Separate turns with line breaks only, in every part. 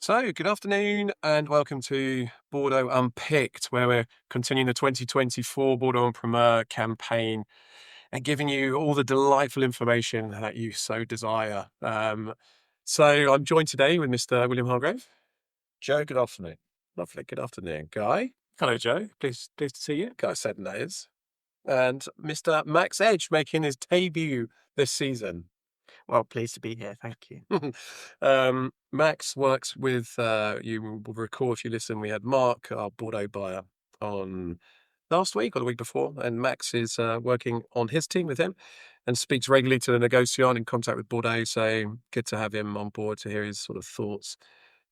So, good afternoon and welcome to Bordeaux Unpicked, where we're continuing the 2024 Bordeaux en Primeur campaign and giving you all the delightful information that you so desire. So, I'm joined today with Mr. William Hargrave.
Joe, good afternoon.
Lovely. Good afternoon, Guy. Hello, Joe. Pleased to see you. Guy said that is. And Mr. Max Edge making his debut this season.
Well, pleased to be here. Thank you.
Max works with, you will recall if you listen, we had Mark, our Bordeaux buyer, on last week or the week before, and Max is working on his team with him and speaks regularly to the negociant in contact with Bordeaux, so good to have him on board to hear his sort of thoughts.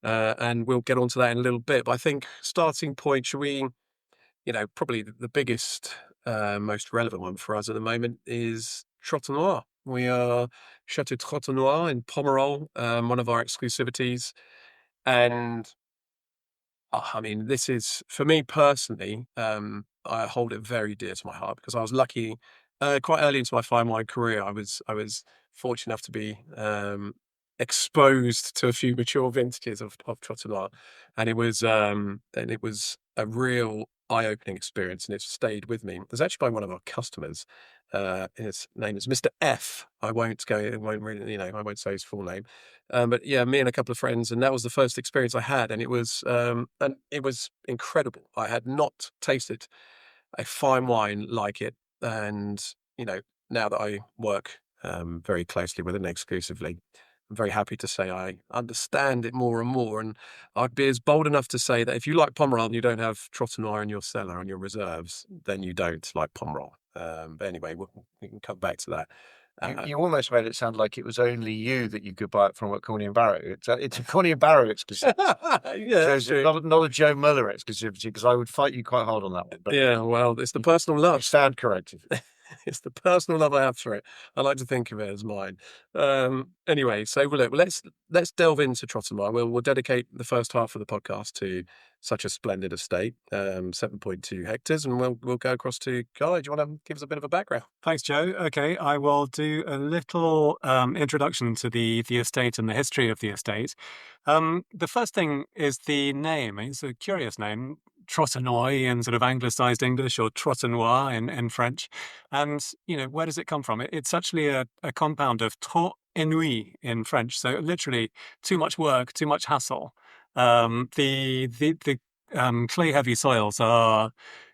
And we'll get onto that in a little bit, but I think starting point, should we, probably the biggest, most relevant one for us at the moment is Trotanoy. We are Château Trotanoy in Pomerol, one of our exclusivities. And I mean, this is, for me personally, I hold it very dear to my heart because I was lucky quite early into my fine wine career. I was fortunate enough to be exposed to a few mature vintages of Trotanoy, and it was a real eye-opening experience, and it's stayed with me. It was actually by one of our customers. His name is Mr. F. I won't say his full name. But yeah, me and a couple of friends, and that was the first experience I had, and it was incredible. I had not tasted a fine wine like it, and now that I work very closely with it exclusively, I'm very happy to say I understand it more and more, and I'd be as bold enough to say that if you like Pomerol and you don't have Trotanoy in your cellar and your reserves, then you don't like Pomerol. But anyway, we can come back to that.
You almost made it sound like it was only you that you could buy it from at Corney Barrow. It's a Corney Barrow exclusivity.
Yeah,
so not a Joe Muller exclusivity, because I would fight you quite hard on that one. But
yeah, well, it's the personal love.
you stand corrected.
It's the personal love I have for it. I like to think of it as mine. Anyway, so look, let's delve into Trotanoy. We'll dedicate the first half of the podcast to such a splendid estate, 7.2 hectares, and we'll go across to Guy. Do you want to give us a bit of a background?
Thanks, Joe. Okay, I will do a little introduction to the estate and the history of the estate. The first thing is the name. It's a curious name. Trotanoy in sort of anglicised English, or Trotanoy in French. And, where does it come from? It's actually a compound of trop ennui in French. So literally too much work, too much hassle. The clay heavy soils are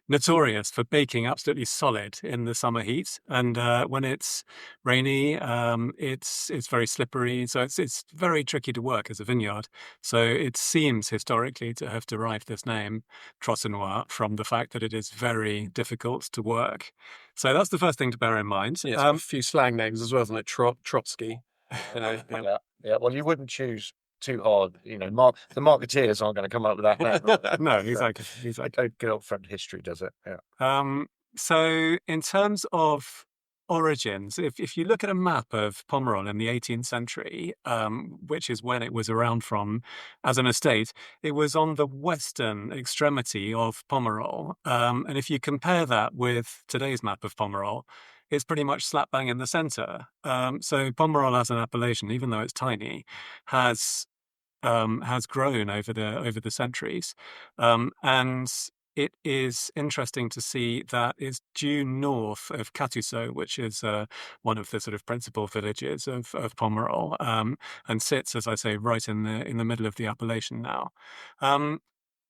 notorious for baking absolutely solid in the summer heat, and when it's rainy, it's very slippery. So it's very tricky to work as a vineyard. So it seems historically to have derived this name Trotanoy from the fact that it is very difficult to work. So that's the first thing to bear in mind.
Yeah, a few slang names as well, isn't it? Trotsky.
Yeah. Well, you wouldn't choose too hard, the marketeers aren't going to come up with that name.
No, exactly.
Good old friend history does it.
Yeah. So in terms of origins, if you look at a map of Pomerol in the 18th century, which is when it was around from as an estate, it was on the western extremity of Pomerol. And if you compare that with today's map of Pomerol, it's pretty much slap bang in the centre. So Pomerol as an appellation, even though it's tiny, has grown over the centuries, and it is interesting to see that it's due north of Catusau, which is one of the sort of principal villages of Pomerol, and sits, as I say, right in the middle of the appellation now.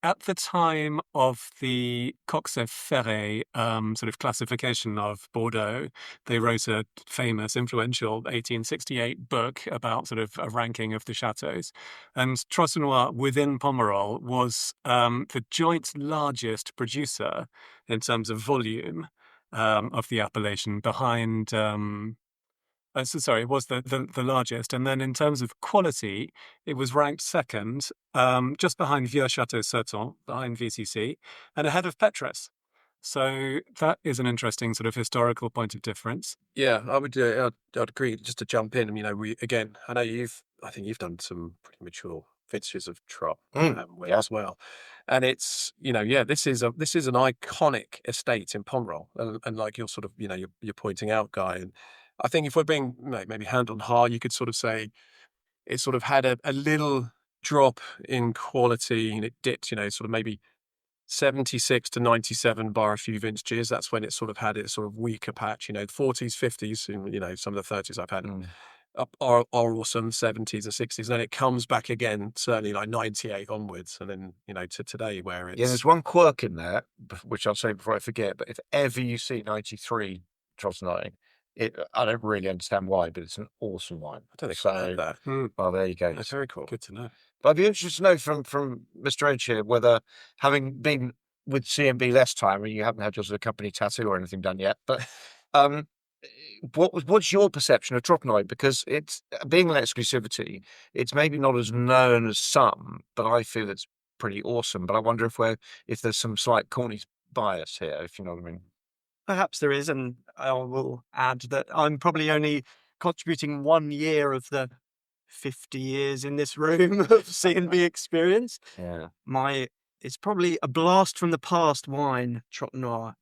At the time of the Coxet Ferret sort of classification of Bordeaux, they wrote a famous, influential 1868 book about sort of a ranking of the chateaux. And Trotanoy within Pomerol was the joint largest producer in terms of volume of the appellation, behind... it was the largest. And then in terms of quality, it was ranked second, just behind Vieux Château Certain, behind VCC, and ahead of Petrus. So that is an interesting sort of historical point of difference.
Yeah, I'd agree. Just to jump in, I know I think you've done some pretty mature vintages of Trot as well, and it's this is an iconic estate in Pomerol, and like you're sort of you're pointing out, Guy, and I think if we're being maybe hand on heart, you could sort of say it sort of had a little drop in quality, and it dipped, sort of maybe 76 to 97 bar a few vintages. That's when it sort of had its sort of weaker patch. 40s, 50s, and, some of the 30s I've had are awesome, 70s and 60s. And then it comes back again, certainly like 98 onwards. And then, to today where it's...
Yeah, there's one quirk in there, which I'll say before I forget, but if ever you see 93 Trotanoy, I don't really understand why, but it's an awesome wine.
I don't think I had that.
Well, there you go.
That's very cool.
Good to know.
But I'd be interested to know from Mr. Edge here whether, having been with CMB less time, and you haven't had yours as a company tattoo or anything done yet, but what's your perception of Trotanoy? Because it's being an exclusivity, it's maybe not as known as some, but I feel it's pretty awesome. But I wonder if there's some slight Corney bias here, if you know what I mean.
Perhaps there is, and I will add that I'm probably only contributing 1 year of the 50 years in this room of C&B experience.
Yeah.
It's probably a blast from the past wine, Trotanoy,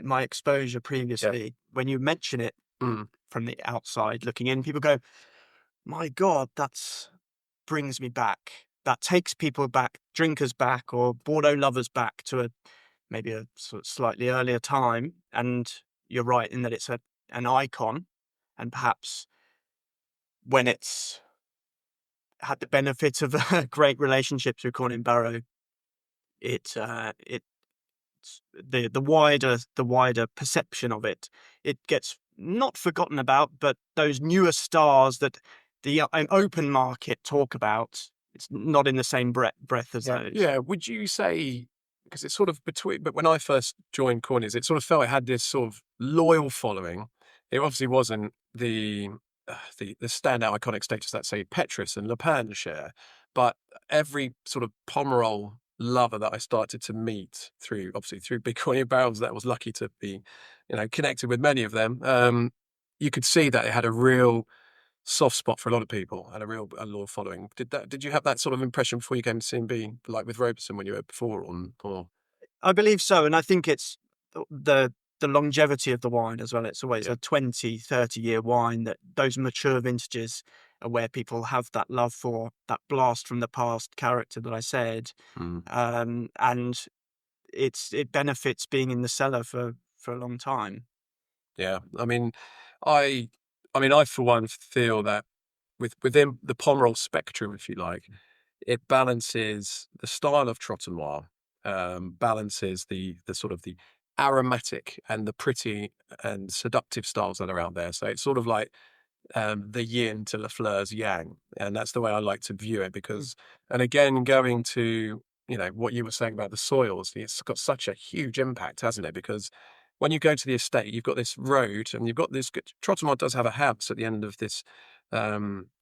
my exposure previously.
Yeah.
When you mention it from the outside looking in, people go, my God, that brings me back. That takes people back, drinkers back, or Bordeaux lovers back to maybe a sort of slightly earlier time. And you're right in that it's an icon, and perhaps when it's had the benefit of a great relationship through Corney Barrow, the wider perception of it gets not forgotten about, but those newer stars that an open market talk about, it's not in the same breath as those.
Yeah, would you say, because it's sort of between, but when I first joined Corney's, it sort of felt it had this sort of loyal following. It obviously wasn't the standout iconic status that, say, Petrus and Le Pen share, but every sort of Pomerol lover that I started to meet through Big Corney Barrels, that was lucky to be, connected with many of them. You could see that it had a real soft spot for a lot of people and a loyal following. Did you have that sort of impression before you came to C&B, like with Roberson when you were before, or?
I believe so, and I think it's the longevity of the wine as well. It's always a 20, 30-year wine, that those mature vintages are where people have that love for that blast from the past character that I said. And it benefits being in the cellar for a long time.
Yeah, I mean, I for one feel that within the Pomerol spectrum, if you like, it balances the style of Trotanoy, balances the sort of the aromatic and the pretty and seductive styles that are out there. So it's sort of like the yin to Lafleur's yang, and that's the way I like to view it. Because, and again, going to what you were saying about the soils, it's got such a huge impact, hasn't it? Because when you go to the estate, you've got this road, and you've got this. Trotanoy does have a house at the end of this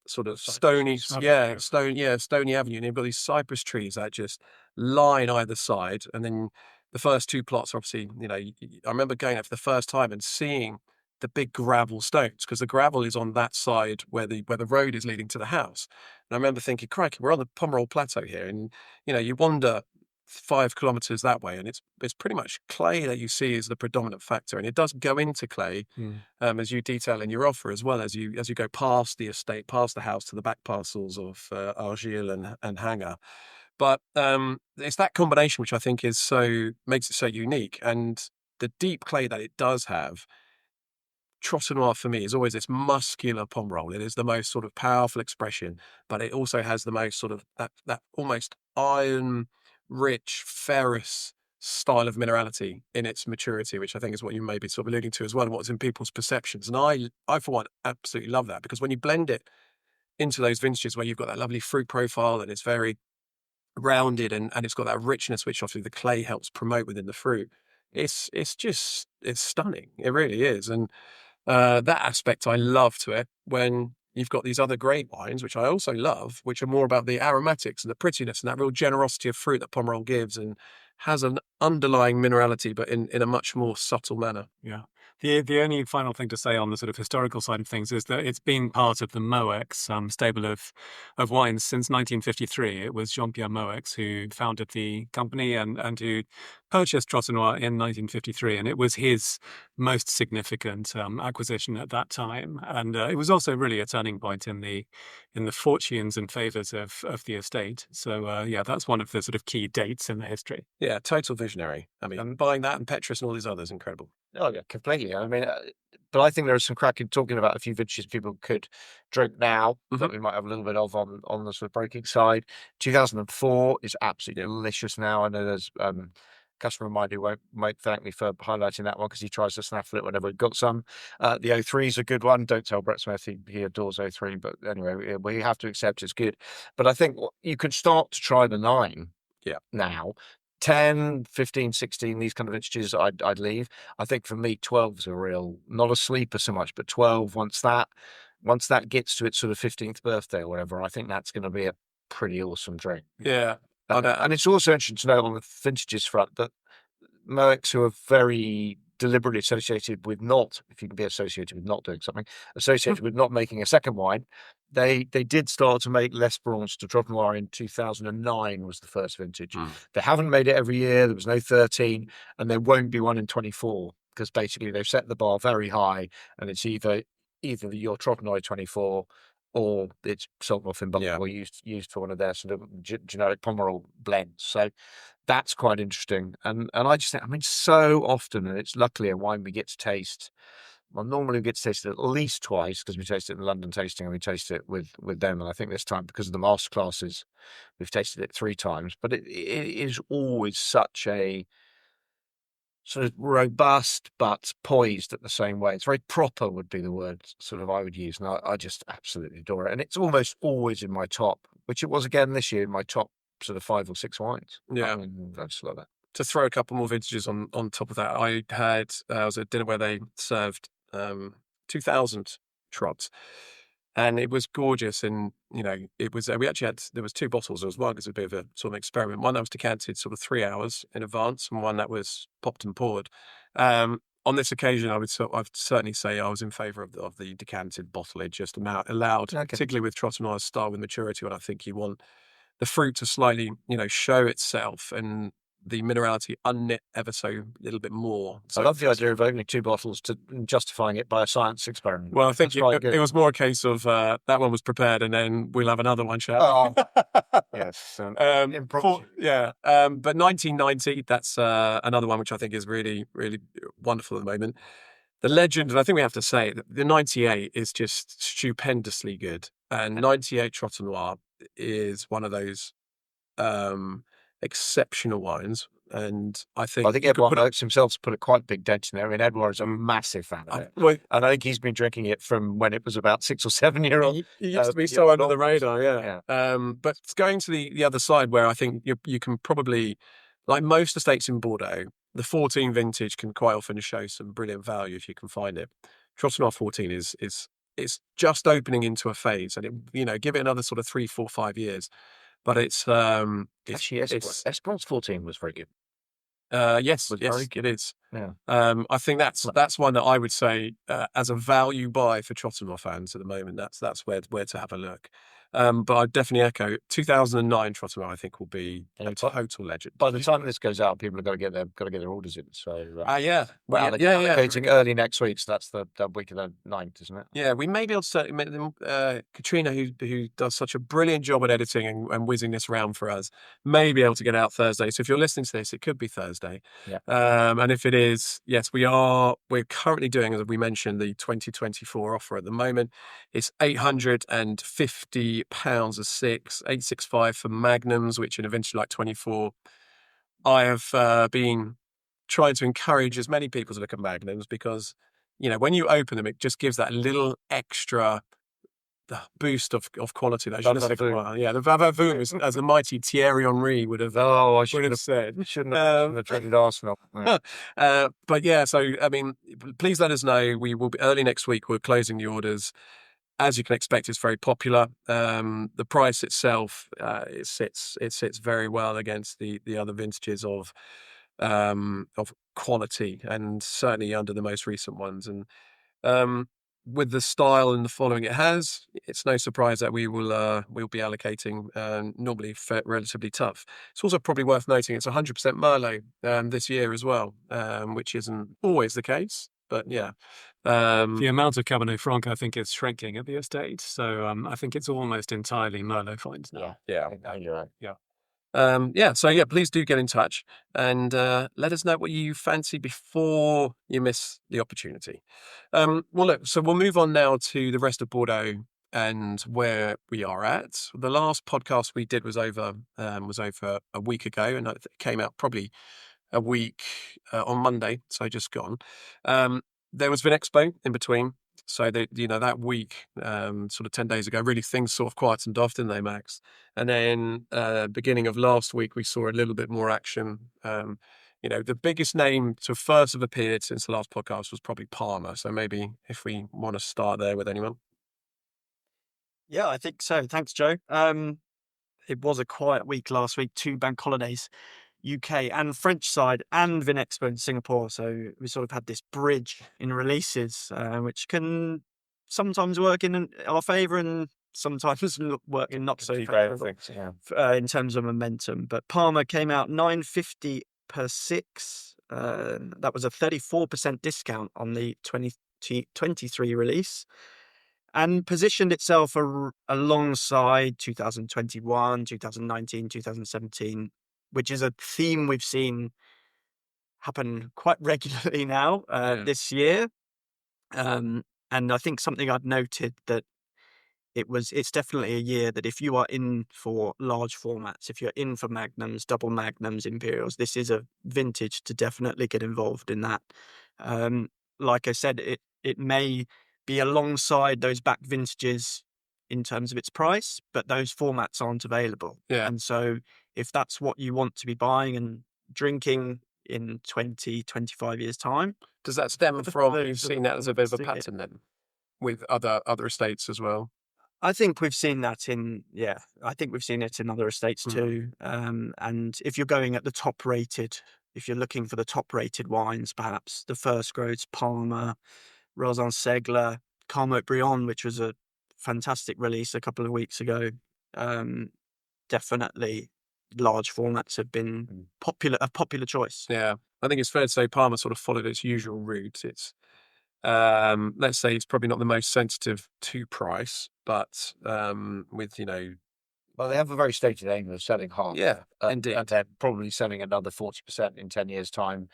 sort of stony avenue, and you've got these cypress trees that just line either side, and then the first two plots are obviously, I remember going out for the first time and seeing the big gravel stones, because the gravel is on that side where the road is leading to the house. And I remember thinking, crikey, we're on the Pomerol Plateau here, and you wander 5 kilometers that way, and it's pretty much clay that you see is the predominant factor, and it does go into clay, as you detail in your offer, as well as you go past the estate, past the house, to the back parcels of Argile and Hanger. But it's that combination which I think makes it so unique, and the deep clay that it does have. Trotanoy for me is always this muscular Pomerol. It is the most sort of powerful expression, but it also has the most sort of that almost iron-rich, ferrous style of minerality in its maturity, which I think is what you may be sort of alluding to as well, and what's in people's perceptions. And I for one, absolutely love that, because when you blend it into those vintages where you've got that lovely fruit profile and it's very rounded and it's got that richness, which obviously the clay helps promote within the fruit, it's stunning. It really is. And that aspect I love to it, when you've got these other great wines, which I also love, which are more about the aromatics and the prettiness and that real generosity of fruit that Pomerol gives, and has an underlying minerality, but in a much more subtle manner.
Yeah. The only final thing to say on the sort of historical side of things is that it's been part of the Moueix stable of wines since 1953. It was Jean-Pierre Moueix who founded the company and who purchased Trotanoy in 1953, and it was his most significant acquisition at that time. And it was also really a turning point in the fortunes and favours of the estate. So yeah, that's one of the sort of key dates in the history.
Yeah, total visionary. I mean, buying that and Petrus and all these others, incredible.
Oh yeah, completely. I mean, but I think there are some cracking talking about a few vintages people could drink now that we might have a little bit of on the sort of breaking side. 2004 is absolutely delicious now. I know there's a customer of mine who won't thank me for highlighting that one because he tries to snaffle it whenever we've got some. The 03 is a good one. Don't tell Brett Smith, he adores 03, but anyway, we have to accept it's good. But I think you could start to try the 9 now. 10, 15, 16, these kind of vintages I'd leave. I think for me, 12's a real, not a sleeper so much, but 12, once that gets to its sort of 15th birthday or whatever, I think that's going to be a pretty awesome drink.
Yeah.
And it's also interesting to know on the vintages front that Moueix, who are very deliberately associated with not, if you can be associated with not doing something, associated with not making a second wine, they did start to make l'Espérance de Trotanoy in 2009 was the first vintage. They haven't made it every year. There was no 13, and there won't be one in 24 because basically they've set the bar very high, and it's either your Trotanoy 24 or it's sold off in bulk or used for one of their sort of generic Pomerol blends. So that's quite interesting. And I just think, I mean, so often, and it's luckily a wine we get to taste. Well, normally we get to taste it at least twice because we taste it in London tasting and we taste it with them. And I think this time, because of the master classes, we've tasted it 3 times. But it is always such a sort of robust but poised at the same way. It's very proper would be the word sort of I would use. And I just absolutely adore it. And it's almost always in my top, which it was again this year, in my top sort of 5 or 6 wines.
Yeah.
I mean, I just love that.
To throw a couple more vintages on top of that, I was at dinner where they served 2000 Trots, and it was gorgeous. And it was we actually had there was 2 bottles. There was one as a bit of a sort of experiment. One that was decanted sort of 3 hours in advance, and one that was popped and poured. On this occasion, I'd certainly say I was in favour of the decanted bottle. It just allowed, particularly with Trotanoy's style with maturity, when I think you want the fruit to slightly, show itself and the minerality unknit ever so little bit more. So
I love the idea of opening 2 bottles to justifying it by a science experiment.
Well, I think it was more a case of that one was prepared and then we'll have another one, shall
we? Yes.
But 1990, that's another one which I think is really, really wonderful at the moment. The legend, and I think we have to say, that the 98 is just stupendously good. And 98 Trotanoy is one of those exceptional wines, and I think
Edouard Oates himself's put a quite big dent in there. I mean, Edouard is a massive fan of it, and I think he's been drinking it from when it was about 6 or 7 year old.
He used to be so under the radar, but going to the other side, where I think you can probably, like most estates in Bordeaux, the 14 vintage can quite often show some brilliant value if you can find it. Trotanoy 14 is it's just opening into a phase, and give it another sort of 3, 4, 5 years. But actually,
Esperance 14 was very good.
Yes, it is. Yeah. I think that's one that I would say as a value buy for Trotanoy fans at the moment. That's where to have a look. But I definitely echo 2009 Trotanoy. I think will be a total legend.
By the time this goes out, people have got to get their orders in. So allocating early next week. So that's the week of the 9th, isn't it?
Yeah, we may be able to. Katrina, who does such a brilliant job at editing and whizzing this around for us, may be able to get out Thursday. So if you're listening to this, it could be Thursday.
Yeah.
And if it is, yes, we're currently doing, as we mentioned, the 2024 offer at the moment. It's £850 a 6, 865 for magnums, which in a vintage like 24, I have been trying to encourage as many people to look at magnums because, when you open them, it just gives that little extra boost of quality. The vavaavoom, as the mighty Thierry Henry would have said.
Shouldn't have traded Arsenal.
But yeah, so I mean, please let us know. We will be early next week. We're closing the orders. As you can expect, it's very popular. The price itself, it sits very well against the other vintages of of quality, and certainly under the most recent ones. And with the style and the following it has, it's no surprise that we'll be allocating normally relatively tough. It's also probably worth noting it's 100% Merlot this year as well, which isn't always the case. But yeah,
The amount of Cabernet Franc, I think, is shrinking at the estate. So I think it's almost entirely Merlot finds now.
yeah.
I think you're right.
So yeah, please do get in touch and let us know what you fancy before you miss the opportunity. Well, look, so we'll move on now to the rest of Bordeaux and where we are at. The last podcast we did was over a week ago, and it came out probably a week on Monday, so just gone. There was Vinexpo in between. So that week, sort of 10 days ago, really things sort of quietened off, didn't they, Max? And then beginning of last week, we saw a little bit more action. The biggest name to first have appeared since the last podcast was probably Palmer. So maybe if we want to start there with anyone.
Yeah, I think so. Thanks, Joe. It was a quiet week last week, 2 bank holidays, UK and French side, and Vinexpo in Singapore. So we sort of had this bridge in releases, which can sometimes work in our favour and sometimes work in not so favourable in terms of momentum. But Palmer came out $9.50 per 6. That was a 34% discount on the 2023 release, and positioned itself alongside 2021, 2019, 2017, which is a theme we've seen happen quite regularly now this year. And I think something I'd noted that it's definitely a year that if you are in for large formats, if you're in for magnums, double magnums, imperials, this is a vintage to definitely get involved in that. Like I said, it may be alongside those back vintages in terms of its price, but those formats aren't available.
Yeah.
And so if that's what you want to be buying and drinking in 20, 25 years' time.
Does that stem from, you've seen that as a bit of a pattern then with other estates as well?
I think we've seen that I think we've seen it in other estates too. And if you're going at the top rated, if you're looking for the top rated wines, perhaps the first growths, Palmer, Rosan Segler, Carmot Briand, which was a fantastic release a couple of weeks ago. Definitely large formats have been a popular choice.
Yeah, I think it's fair to say Palmer sort of followed its usual route. It's let's say it's probably not the most sensitive to price, but with
well, they have a very stated aim of selling half.
Yeah, indeed.
And they're probably selling another 40% in 10 years' time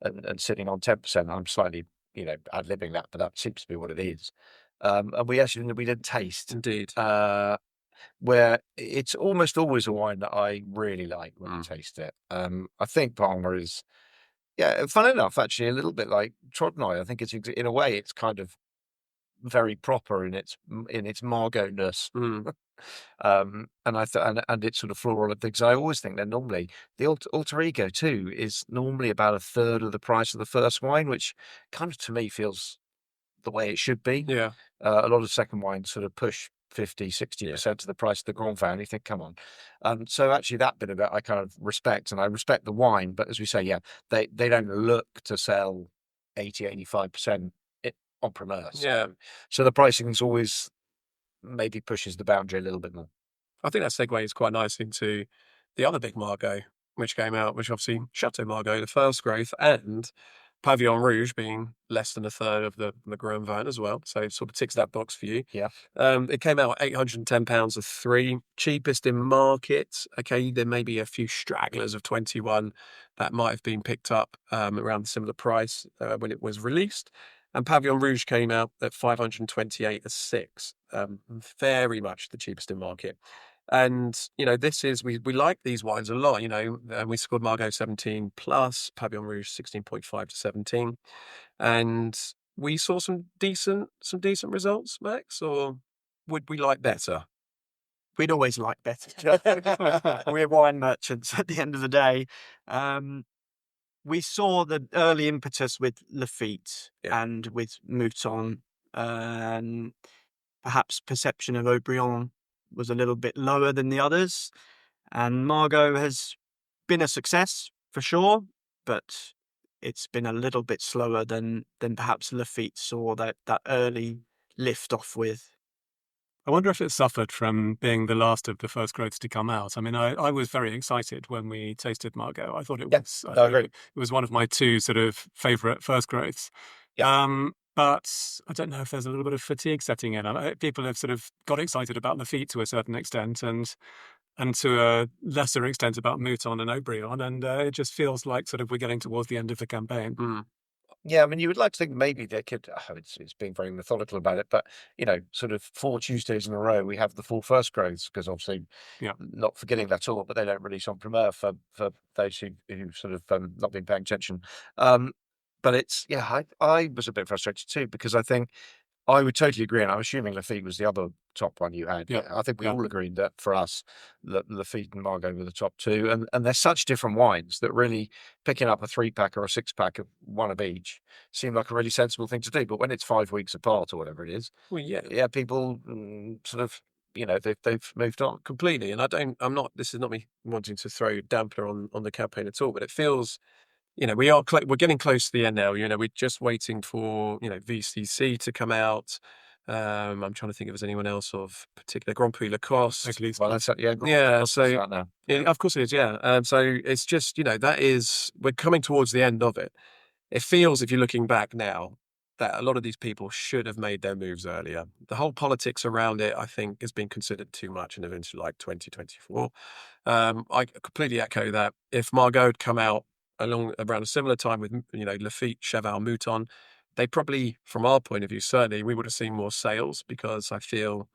and sitting on 10%. I'm slightly, ad-libbing that, but that seems to be what it is. And we did taste.
Indeed.
Where it's almost always a wine that I really like when I taste it. I think Palmer is, fun enough, actually, a little bit like Trotanoy. I think it's, in a way, it's kind of very proper in its Margot-ness. And it's sort of floral and things. I always think they're normally the alter ego too is normally about a third of the price of the first wine, which kind of to me feels the way it should be.
Yeah.
A lot of second wines sort of push 50-60% of the price of the Grand Vin. You think, come on. So actually that bit of it I kind of respect, and I respect the wine, but as we say, they don't look to sell 80-85% on Primeurs.
Yeah.
So the pricing is always maybe pushes the boundary a little bit more.
I think that segues quite nicely into the other big Margot, which came out, which obviously Château Margaux, the first growth, and Pavillon Rouge being less than a third of the Grand Vin as well. So it sort of ticks that box for you.
Yeah.
It came out at £810 of 3, cheapest in market. Okay, there may be a few stragglers of 21 that might have been picked up around the similar price when it was released. And Pavillon Rouge came out at 528 a 6, very much the cheapest in market. And, this is, we like these wines a lot, we scored Margaux 17 plus, Pavillon Rouge 16.5 to 17. And we saw some decent results, Max, or would we like better?
We'd always like better. We're wine merchants at the end of the day. We saw the early impetus with Lafite and with Mouton, and perhaps perception of Haut-Brion was a little bit lower than the others. And Margaux has been a success for sure, but it's been a little bit slower than perhaps Lafitte saw that early lift off with.
I wonder if it suffered from being the last of the first growths to come out. I mean, I was very excited when we tasted Margot. I thought it was,
I agree.
it was one of my two sort of favourite first growths. But I don't know if there's a little bit of fatigue setting in. People have sort of got excited about Lafitte to a certain extent, and to a lesser extent about Mouton and Aubryon, and it just feels like sort of we're getting towards the end of the campaign.
Yeah, I mean, you would like to think maybe they could. It's being very methodical about it, but sort of 4 Tuesdays in a row we have the 4 first growths, because obviously, not forgetting that all, but they don't release on Primeur for those who sort of not been paying attention. But it's I was a bit frustrated too, because I think I would totally agree, and I'm assuming Lafitte was the other top one you had.
Yeah.
I think we all agreed that for us, Lafitte and Margot were the top 2, and they're such different wines that really picking up a 3-pack or a 6-pack of one of each seemed like a really sensible thing to do. But when it's 5 weeks apart or whatever it is, people sort of they've moved on
completely. And this is not me wanting to throw dampener on the campaign at all, but it feels. We're getting close to the end now. We're just waiting for VCC to come out. I'm trying to think if there's anyone else of particular. Grand Prix Lacoste.
Well, that's
So of course it is. Yeah. So it's just we're coming towards the end of it. It feels, if you're looking back now, that a lot of these people should have made their moves earlier. The whole politics around it, I think, has been considered too much in a vintage like 2024. I completely echo that. If Margot had come out around a similar time with Lafitte, Cheval, Mouton, they probably, from our point of view, certainly we would have seen more sales, because I feel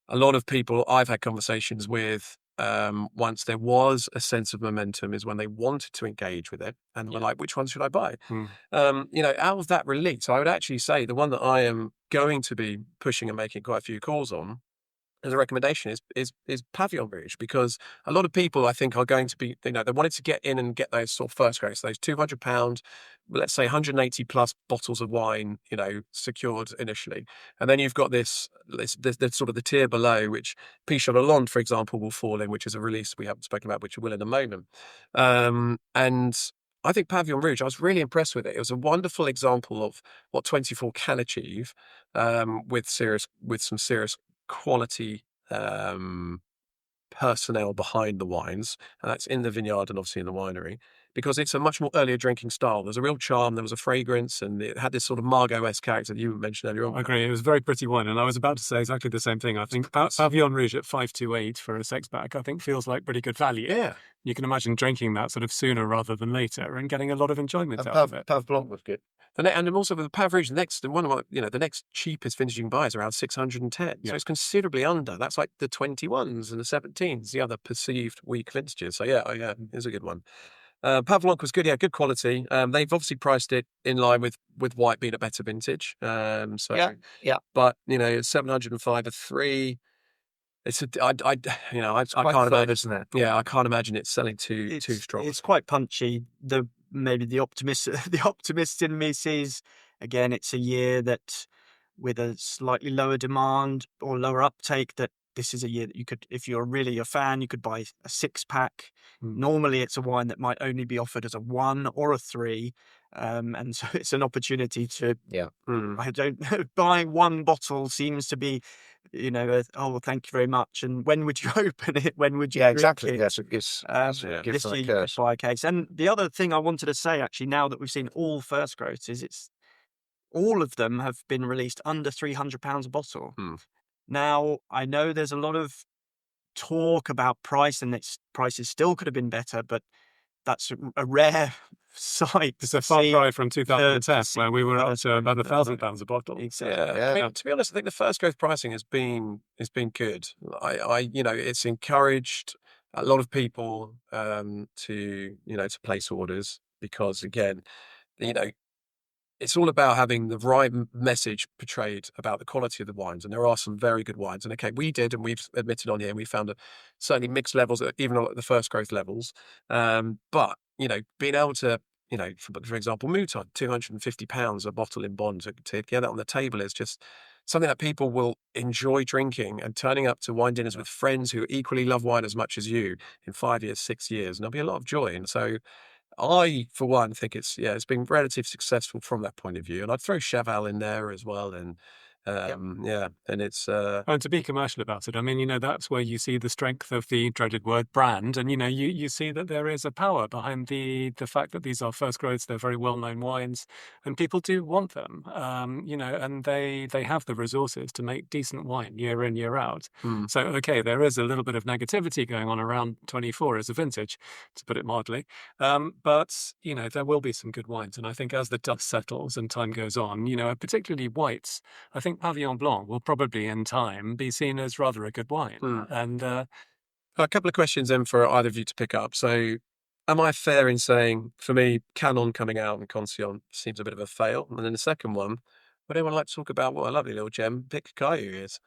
a lot of people I've had conversations with, once there was a sense of momentum, is when they wanted to engage with it and were like, which one should I buy? Out of that release, I would actually say the one that I am going to be pushing and making quite a few calls on as a recommendation is Pavillon Rouge, because a lot of people, I think, are going to be, they wanted to get in and get those sort of first grades, those £200, let's say 180 plus bottles of wine, secured initially. And then you've got this sort of the tier below, which Pichot Lalonde, for example, will fall in, which is a release we haven't spoken about, which we will in a moment. And I think Pavillon Rouge, I was really impressed with it. It was a wonderful example of what 24 can achieve, with some serious quality personnel behind the wines, and that's in the vineyard and obviously in the winery, because it's a much more earlier drinking style. There's a real charm, there was a fragrance, and it had this sort of Margot-esque character that you mentioned earlier on.
I agree. It was a very pretty wine, and I was about to say exactly the same thing. I think Pavillon Rouge at 528 for a 6-pack, I think feels like pretty good value.
Yeah.
You can imagine drinking that sort of sooner rather than later and getting a lot of enjoyment out of it.
Pav Blanc was good.
And also with the Pav Rouge, the next cheapest vintage you can buy is around 610. So it's considerably under. That's like the 21s and the 17s, the other perceived weak vintages. So it's a good one. Pav Blanc was good, good quality. They've obviously priced it in line with white being a better vintage. But 705 a 3. It's I can't imagine,
isn't it?
Yeah, I can't imagine it selling too strong.
It's quite punchy. Maybe the optimist in me sees, again, it's a year that with a slightly lower demand or lower uptake, that this is a year that you could, if you're really a fan, you could buy a 6-pack. Normally it's a wine that might only be offered as a 1 or a 3. And so it's an opportunity to, I don't know, buying one bottle seems to be, thank you very much. And when would you open it? When would you drink
exactly.
it?
Yes, it gives
this
like
year, by a case. And the other thing I wanted to say, actually, now that we've seen all first growths, is all of them have been released under £300 a bottle. Now, I know there's a lot of talk about price, and its prices still could have been better, but that's a rare sight.
It's a far cry from 2010, where we were up to about £1,000 a bottle.
Exactly.
I mean, to be honest, I think the first growth pricing has been good. It's encouraged a lot of people to place orders, because again, it's all about having the right message portrayed about the quality of the wines. And there are some very good wines. And okay, we did, and we've admitted on here, we found certainly mixed levels, even at the first growth levels. But, being able to, for example, Mouton, £250 a bottle in bond, to get that on the table is just something that people will enjoy drinking, and turning up to wine dinners with friends who equally love wine as much as you in 5 years, 6 years. And there'll be a lot of joy. And so I, for one, think it's been relatively successful from that point of view, and I'd throw Cheval in there as well, and and it's
And to be commercial about it, I mean, that's where you see the strength of the dreaded word brand. And, you see that there is a power behind the fact that these are first growths. They're very well-known wines and people do want them, and they have the resources to make decent wine year in, year out. So, okay, there is a little bit of negativity going on around 24 as a vintage, to put it mildly. But, there will be some good wines. And I think as the dust settles and time goes on, particularly whites, I think Pavillon Blanc will probably in time be seen as rather a good wine. And
a couple of questions then for either of you to pick up. So am I fair in saying, for me, Canon coming out and Concierge seems a bit of a fail? And then the second one, would anyone like to talk about what a lovely little gem Pic Caillou is?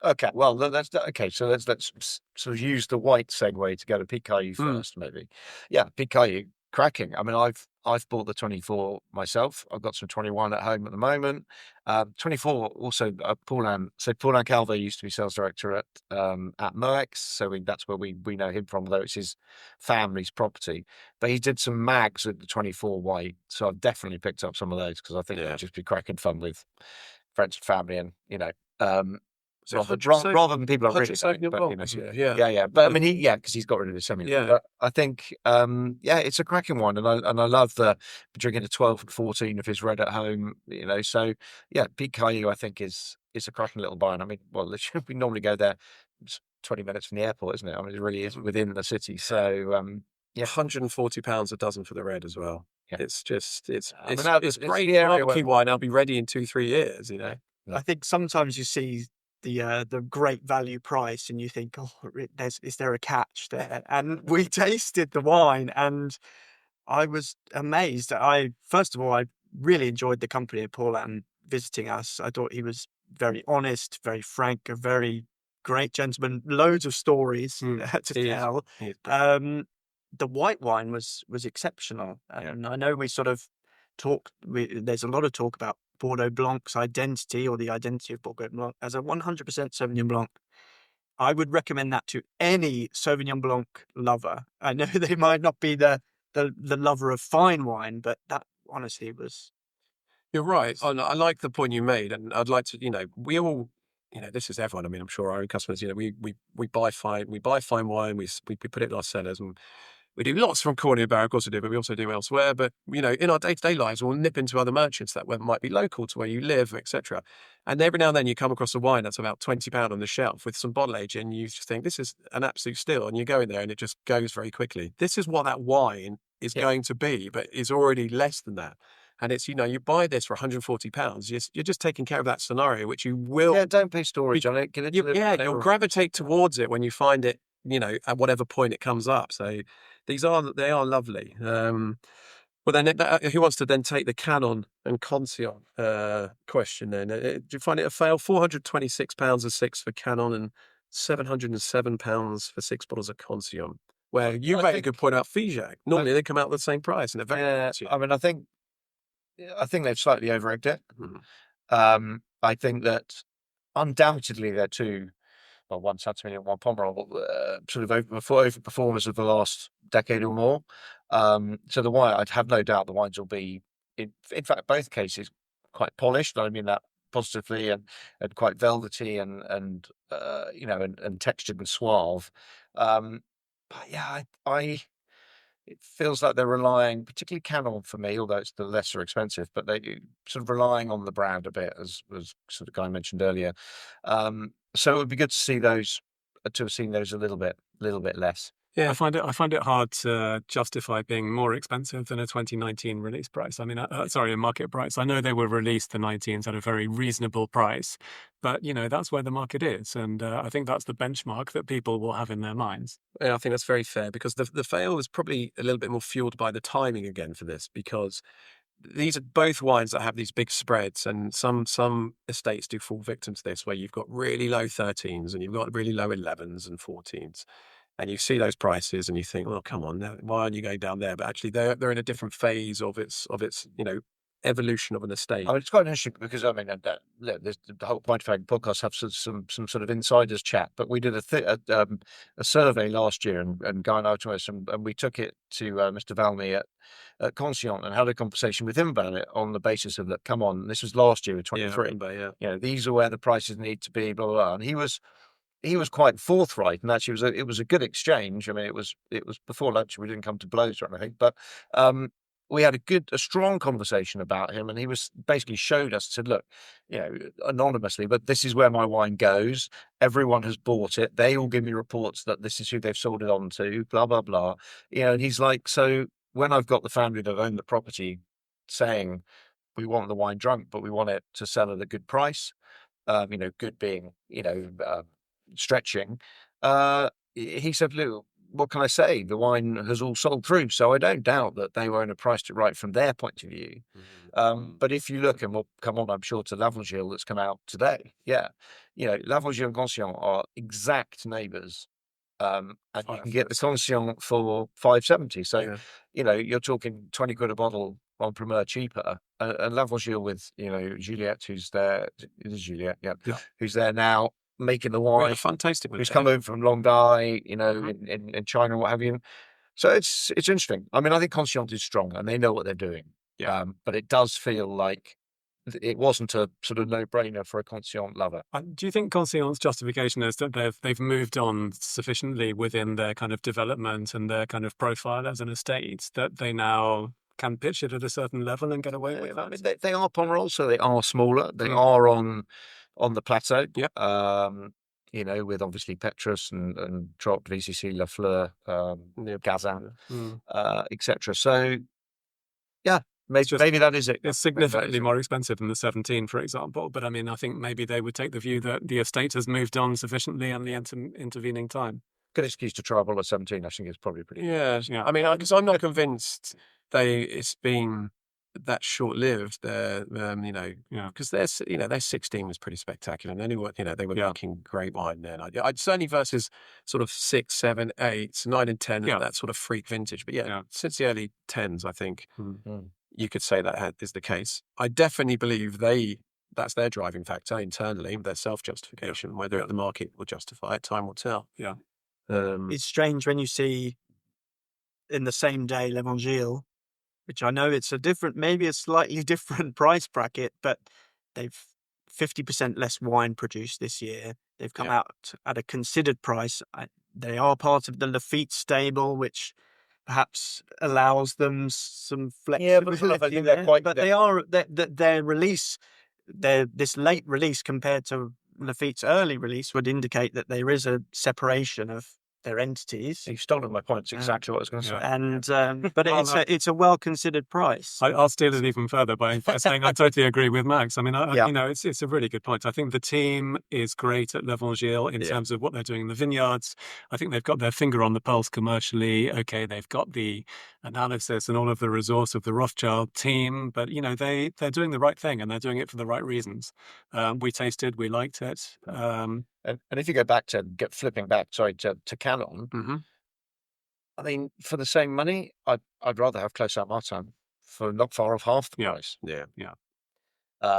Okay, well, that's okay. So let's sort of use the white segue to go to Pic Caillou first, maybe. Yeah, Pic Caillou, cracking. I mean, I've bought the 24 myself. I've got some 21 at home at the moment. 24 also Paulin. So Paulin Calvé used to be sales director at Moueix. So that's where we know him from, though it's his family's property. But he did some mags with the 24 white. So I've definitely picked up some of those because I think it'd just be cracking fun with friends and family, and rather than people are really yeah. But I mean, because he's got rid of his semi.
Yeah.
But I think, it's a cracking one, and I love drinking a 12 and 14 of his red at home. So yeah, Pic Caillou I think is a cracking little wine. I mean, well, we normally go there. It's 20 minutes from the airport, isn't it? I mean, it really is within the city. So
£140 a dozen for the red as well. Yeah. It's just it's great
the area
barbecue wine. I'll be ready in 2-3 years.
I think sometimes you see the great value price and you think, is there a catch there? And we tasted the wine and I was amazed. First of all, I really enjoyed the company of Paulin visiting us. I thought he was very honest, very frank, a very great gentleman, loads of stories to tell. The white wine was exceptional. And I know we sort of there's a lot of talk about Bordeaux Blanc's identity, or the identity of Bordeaux Blanc as a 100% Sauvignon Blanc. I would recommend that to any Sauvignon Blanc lover. I know they might not be the lover of fine wine, but that honestly was.
You're right. I like the point you made, and I'd like to. We all, this is everyone. I mean, I'm sure our own customers. We buy fine wine. We put it in our cellars, and we do lots from Corney Barrow, of course we do, but we also do elsewhere. But, in our day-to-day lives, we'll nip into other merchants that might be local to where you live, etc. And every now and then you come across a wine that's about £20 on the shelf with some bottle age, and you just think, this is an absolute steal. And you go in there and it just goes very quickly. This is what that wine is going to be, but is already less than that. And it's, you buy this for £140. You're just taking care of that scenario, which you will.
Yeah, don't pay storage on it.
You'll gravitate towards it when you find it, at whatever point it comes up. So they are lovely. Well, then, who wants to then take the Canon and Concierge question then? Do you find it a fail? £426 a 6 for Canon and £707 for 6 bottles of Concierge. Where you made a good point about Figeac. Normally they come out at the same price, and they're very
I mean, I think they've slightly over-egged it. I think that undoubtedly they're two. Well, one Saint-Emilion and one Pomerol, sort of overperformers of the last decade or more. So the wine, I'd have no doubt the wines will be, in fact, both cases, quite polished. I mean that positively, and quite velvety and textured and suave. But yeah, it feels like they're relying, particularly Canon for me, although it's the lesser expensive, but they sort of relying on the brand a bit, as sort of Guy mentioned earlier. So it would be good to have seen those a little bit less.
Yeah, I find it hard to justify being more expensive than a 2019 release price. I mean, a market price. I know they were released, the 19s, at a very reasonable price, but that's where the market is, and I think that's the benchmark that people will have in their minds.
Yeah, I think that's very fair, because the fail is probably a little bit more fueled by the timing again for this, because these are both wines that have these big spreads, and some estates do fall victim to this, where you've got really low 13s and you've got really low 11s and 14s, and you see those prices and you think, well, come on, why aren't you going down there? But actually, they're in a different phase of its evolution of an estate.
I mean, it's quite interesting because look, there's the whole point of having podcasts have some sort of insiders chat. But we did a survey last year, and Guy and I were and we took it to Mr. Valmy at Conscient and had a conversation with him about it on the basis of that. Come on, this was last year with 23. These are where the prices need to be. Blah blah blah. And he was quite forthright, and actually it was a good exchange. I mean, it was before lunch. We didn't come to blows or anything, but we had a strong conversation about him, and he was basically showed us, said, look, anonymously, but this is where my wine goes. Everyone has bought it. They all give me reports that this is who they've sold it on to, blah, blah, blah. And he's like, so when I've got the family that own the property saying we want the wine drunk, but we want it to sell at a good price, good being, stretching, he said, look, what can I say? The wine has all sold through. So I don't doubt that they won't have priced it right from their point of view. But if you look, and we'll come on, I'm sure, to Lavangille that's come out today. Yeah. Lavangille and Conscient are exact neighbours. And you can get the Conscient for $5.70. So, you're talking 20 quid a bottle on Pomerol cheaper. And Lavangille with, Juliette, who's there. It is Juliette, yeah. Who's there now, making the wine,
fun tasting.
Who's come over from Longdai, in China, what have you. So it's interesting. I mean, I think Conscient is strong, and they know what they're doing.
Yeah.
But it does feel like it wasn't a sort of no-brainer for a Conscient lover.
Do you think Conscient's justification is that they've moved on sufficiently within their kind of development and their kind of profile as an estate that they now can pitch it at a certain level and get away with that?
I mean, they are Pomerol, so they are smaller. They are on the plateau, with obviously Petrus and Trot, VCC, La Fleur, Gazan, etc. So, maybe that is it.
It's significantly more expensive than the 17, for example. But I mean, I think maybe they would take the view that the estate has moved on sufficiently in the intervening time.
Good excuse to try a bottle of 17. I think it's probably pretty.
Yeah. I mean, because I'm not convinced it's been that short-lived. Because their 16 was pretty spectacular, and they were making great wine then. I'd certainly versus sort of 6, 7, 8, 9, and 10, that sort of freak vintage. But since the early 10s, I think you could say that is the case. I definitely believe that's their driving factor internally, their self-justification. Whether the market will justify it, time will tell.
Yeah,
it's strange when you see in the same day Lavangille, which I know it's maybe a slightly different price bracket, but they've 50% less wine produced this year. They've come out at a considered price. They are part of the Lafite stable, which perhaps allows them some flexibility. Their release, this late release compared to Lafite's early release would indicate that there is a separation of their entities.
You've stolen my point. It's exactly what I was going to say.
And but it's a well considered price.
I'll steal it even further by saying I totally agree with Max. I mean, it's a really good point. I think the team is great at Lavangille in terms of what they're doing in the vineyards. I think they've got their finger on the pulse commercially. Okay, they've got the analysis and all of the resource of the Rothschild team, but they're doing the right thing and they're doing it for the right reasons. We tasted, we liked it.
And if you go back to Canon, I mean, for the same money, I'd rather have Clos Saint-Martin for not far off half the price.
Yeah.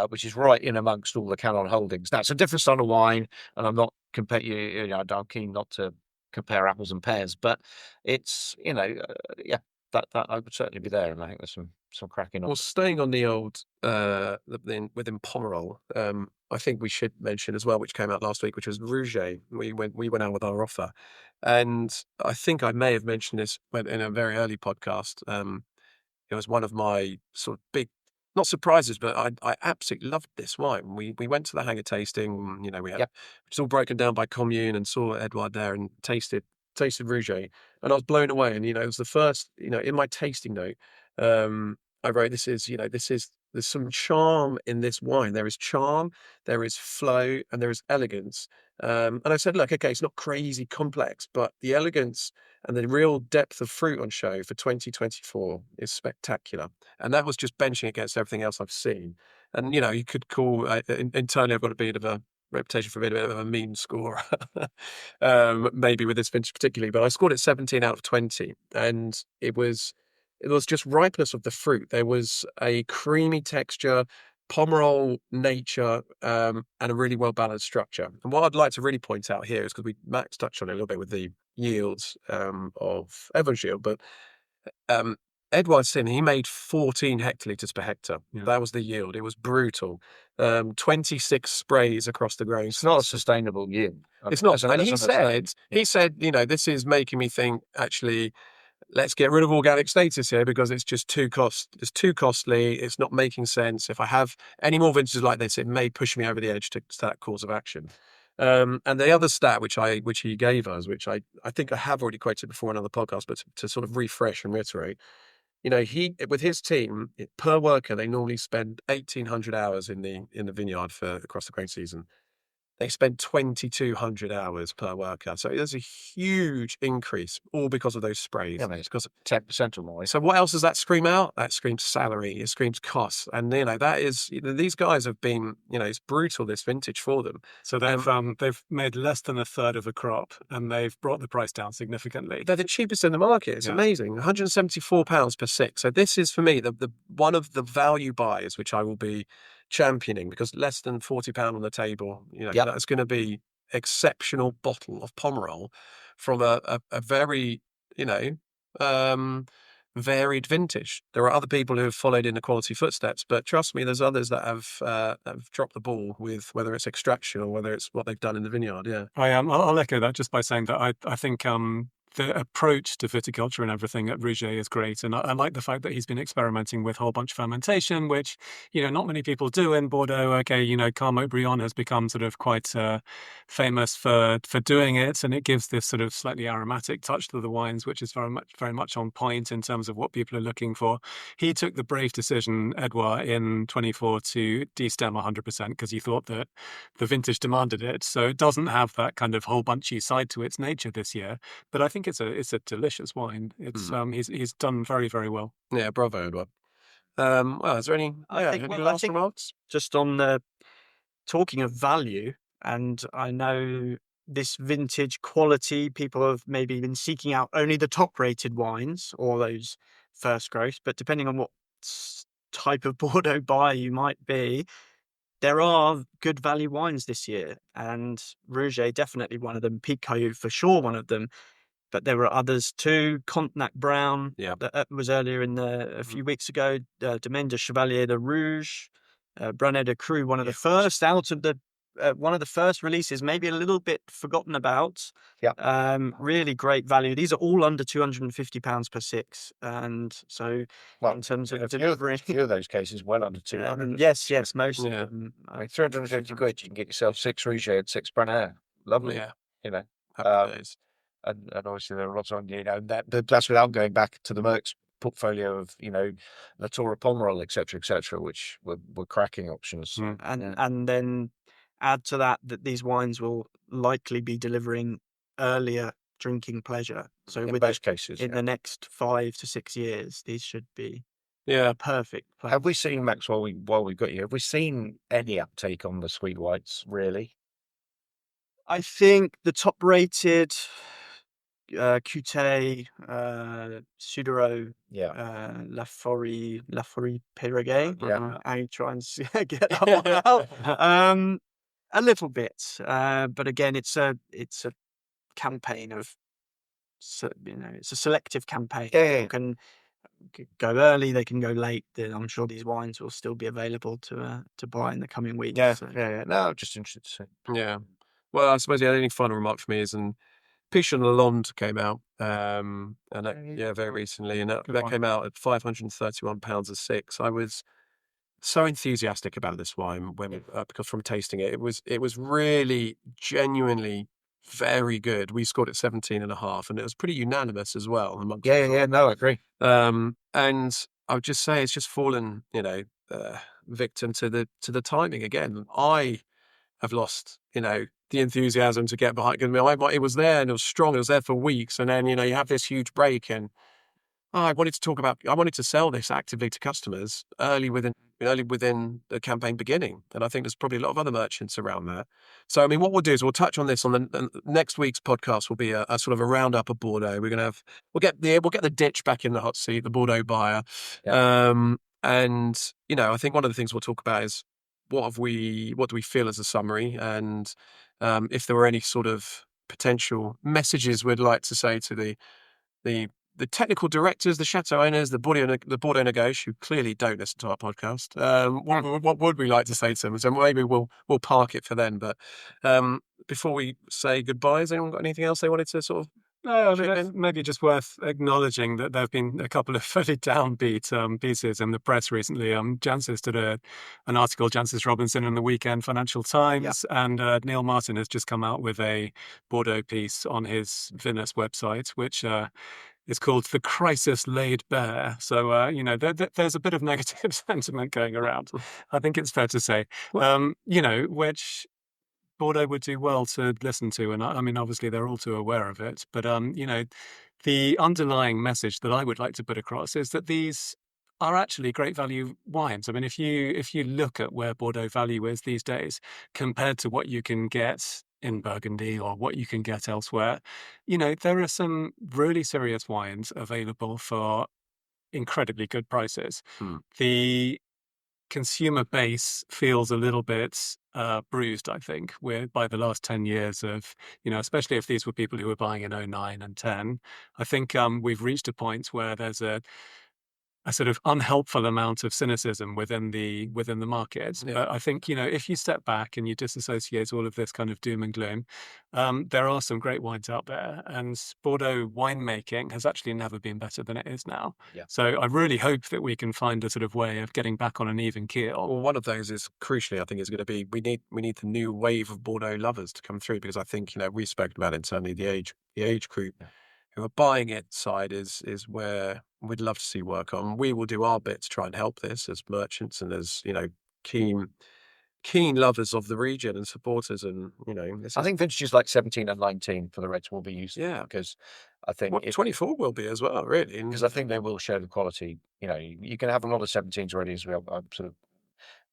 Which is right in amongst all the Canon holdings. Now, it's a different style of wine, and I'm not I'm keen not to compare apples and pears, but it's that I would certainly be there, and I think there's some cracking.
Well, staying on the old within Pomerol, I think we should mention as well, which came out last week, which was Rouget. We went out with our offer, and I think I may have mentioned this in a very early podcast. It was one of my sort of big, not surprises, but I absolutely loved this wine. We went to the hangar tasting. We had it's all broken down by commune, and saw Edouard there and tasted Rouget, and I was blown away. And it was the first, in my tasting note, I wrote, there's some charm in this wine. There is charm, there is flow, and there is elegance. And I said, look, okay, it's not crazy complex, but the elegance and the real depth of fruit on show for 2024 is spectacular. And that was just benching against everything else I've seen. And, you could call, internally I've got a bit of a reputation for being a bit of a mean scorer, maybe with this vintage particularly, but I scored it 17 out of 20. And it was it was just ripeness of the fruit. There was a creamy texture, Pomerol nature, and a really well balanced structure. And what I'd like to really point out here is, because Max touched on it a little bit with the yields of Evans yield, but Edouard Sin, he made 14 hectolitres per hectare.
Yeah.
That was the yield. It was brutal. 26 sprays across the grain.
It's not a sustainable yield.
It's not.
As an-
And
as
he
an
said,
estate.
this is making me think, actually, let's get rid of organic status here, because it's just too costly. It's not making sense. If I have any more vintages like this, it may push me over the edge to that course of action. And the other stat which he gave us, which I think I have already quoted before in another podcast, but to sort of refresh and reiterate, he, with his team, per worker, they normally spend 1,800 hours in the vineyard across the grain season. They spend 2,200 hours per worker. So there's a huge increase, all because of those sprays.
Yeah, it's got 10% or more.
So what else does that scream out? That screams salary. It screams costs. And, that is, these guys have been, it's brutal, this vintage for them.
So they've made less than a third of a crop, and they've brought the price down significantly.
They're the cheapest in the market. It's amazing. £174 per six. So this is, for me, the one of the value buys which I will be championing, because less than £40 on the table, that's going to be exceptional bottle of Pomerol from a very, varied vintage. There are other people who have followed in the quality footsteps, but trust me, there's others that have dropped the ball with whether it's extraction or whether it's what they've done in the vineyard. Yeah,
I'll echo that just by saying that I think the approach to viticulture and everything at Rouget is great, and I like the fact that he's been experimenting with whole bunch fermentation, which not many people do in Bordeaux. Okay, Carmot Briand has become sort of quite famous for doing it, and it gives this sort of slightly aromatic touch to the wines, which is very much on point in terms of what people are looking for. He took the brave decision, Edouard, in 24 to destem 100% because he thought that the vintage demanded it. So it doesn't have that kind of whole bunchy side to its nature this year, but I think it's a delicious wine. It's he's done very, very well.
Yeah, bravo, Edouard. Well, is there any last remarks?
Just on talking of value, and I know this vintage quality, people have maybe been seeking out only the top-rated wines or those first growth, but depending on what type of Bordeaux buyer you might be, there are good value wines this year, and Rouget definitely one of them, Picot for sure one of them. But there were others too. Contenac Brown, that was earlier a few weeks ago. Domaine de Chevalier de Rouge, Brunet de Cru, one of the first out of one of the first releases, maybe a little bit forgotten about.
Yeah.
Really great value. These are all under £250 per six, and so in terms of delivery,
a few of those cases well under 200.
Yes, most of them.
350 quid, you can get yourself 6 Rouget and 6 Brunet. Lovely.
Yeah.
Happy days. And obviously there are lots on, that's without going back to the Merck's portfolio of, Latour Pomerol, etc., which were cracking options.
And then add to that these wines will likely be delivering earlier drinking pleasure. So
in most cases,
in the next 5 to 6 years, these should be perfect.
Have we seen, Max, while we've got you, have we seen any uptake on the sweet whites, really?
I think the top-rated Cuté, Sudereau, Laforie Perregay. I try and get that one out. A little bit, but again, it's a campaign of, it's a selective campaign. People can go early, they can go late. I'm sure these wines will still be available to buy in the coming weeks.
No, I'm just interested to see.
Yeah. Well, I suppose the only final remark for me is, Pichon Lalonde came out, and that, very recently, and that came out at £531 a six. I was so enthusiastic about this wine because from tasting it, it was really genuinely very good. We scored it 17.5, and it was pretty unanimous as well amongst.
No, I agree.
And I would just say it's just fallen, victim to the timing again. I have lost, the enthusiasm to get behind. It was there and it was strong. It was there for weeks, and then you have this huge break, and I wanted to sell this actively to customers early within only within the campaign beginning. And I think there's probably a lot of other merchants around there. So, I mean, what we'll do is we'll touch on this on the next week's podcast. Will be a sort of a roundup of Bordeaux. We're going to we'll get the ditch back in the hot seat, the Bordeaux buyer. And, you know, I think one of the things we'll talk about is what do we feel as a summary, and if there were any sort of potential messages we'd like to say to the technical directors, the chateau owners, the Bordeaux Negotiators, who clearly don't listen to our podcast. What would we like to say to them? So maybe we'll park it for then. But before we say goodbye, has anyone got anything else they wanted to sort of?
No, I mean, it's maybe just worth acknowledging that there have been a couple of fairly downbeat pieces in the press recently. Jancis did an article, Jancis Robinson, in the Weekend Financial Times, and Neil Martin has just come out with a Bordeaux piece on his Vinus website, which is called "The Crisis Laid Bare." So, you know, there's a bit of negative sentiment going around. I think it's fair to say, you know, which Bordeaux would do well to listen to. And I mean, obviously, they're all too aware of it. But, you know, the underlying message that I would like to put across is that these are actually great value wines. I mean, if you look at where Bordeaux value is these days compared to what you can get in Burgundy or what you can get elsewhere, you know, there are some really serious wines available for incredibly good prices. The consumer base feels a little bit bruised, I think, by the last 10 years of, you know, especially if these were people who were buying in 09 and 10. I think we've reached a point where there's a sort of unhelpful amount of cynicism within the market.
Yeah.
But I think, you know, if you step back and you disassociate all of this kind of doom and gloom, there are some great wines out there, and Bordeaux winemaking has actually never been better than it is now.
Yeah.
So I really hope that we can find a sort of way of getting back on an even keel.
Well, one of those is crucially, I think, is going to be we need the new wave of Bordeaux lovers to come through, because I think, you know, we spoke about it internally, the age group who are buying it side is where we'd love to see work on. We will do our bit to try and help this as merchants and as, you know, keen lovers of the region and supporters. And, you know,
I think vintages like 17 and 19 for the Reds will be useful.
Yeah.
Because I think
24 will be as well, really.
Because I think they will show the quality. You know, you can have a lot of 17s already, as I'm sort of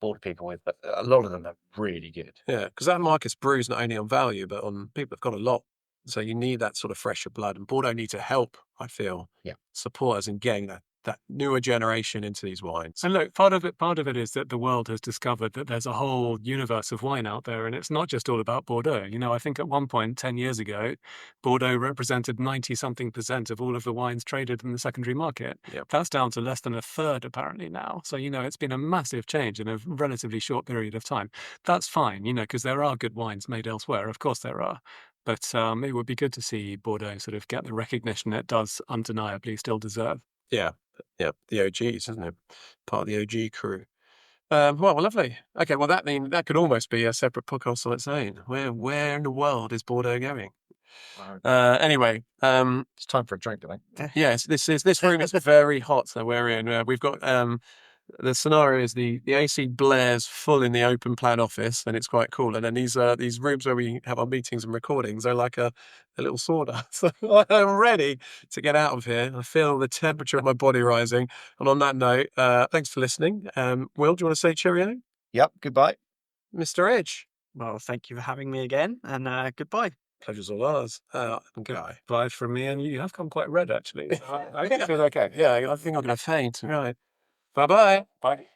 bored people with, but a lot of them are really good.
Yeah, because that market's bruised not only on value, but on people have got a lot. So you need that sort of fresher blood, and Bordeaux need to help, I feel, support us in getting that newer generation into these wines.
And look, part of it is that the world has discovered that there's a whole universe of wine out there, and it's not just all about Bordeaux. You know, I think at one point 10 years ago, Bordeaux represented 90-something% of all of the wines traded in the secondary market.
Yep.
That's down to less than a third apparently now. So, you know, it's been a massive change in a relatively short period of time. That's fine, you know, because there are good wines made elsewhere. Of course there are. But it would be good to see Bordeaux sort of get the recognition it does undeniably still deserve.
Yeah, the OGs, isn't it? Part of the OG crew. Well, lovely. Okay, well, that could almost be a separate podcast on its own. Where in the world is Bordeaux going? Anyway,
it's time for a drink, I think.
Yes, this room is very hot that we're in. We've got the scenario is the AC blares full in the open plan office, and it's quite cool. And then these rooms where we have our meetings and recordings are like a little sauna. So I'm ready to get out of here. I feel the temperature of my body rising. And on that note, thanks for listening. Will, do you want to say cheerio?
Yep, goodbye.
Mr. Edge.
Well, thank you for having me again, and goodbye.
Pleasure's all ours. Guy.
Bye from me, and you have come quite red, actually.
I think I feel okay. Yeah, I think I'm going to faint. Right. Bye-bye.
Bye.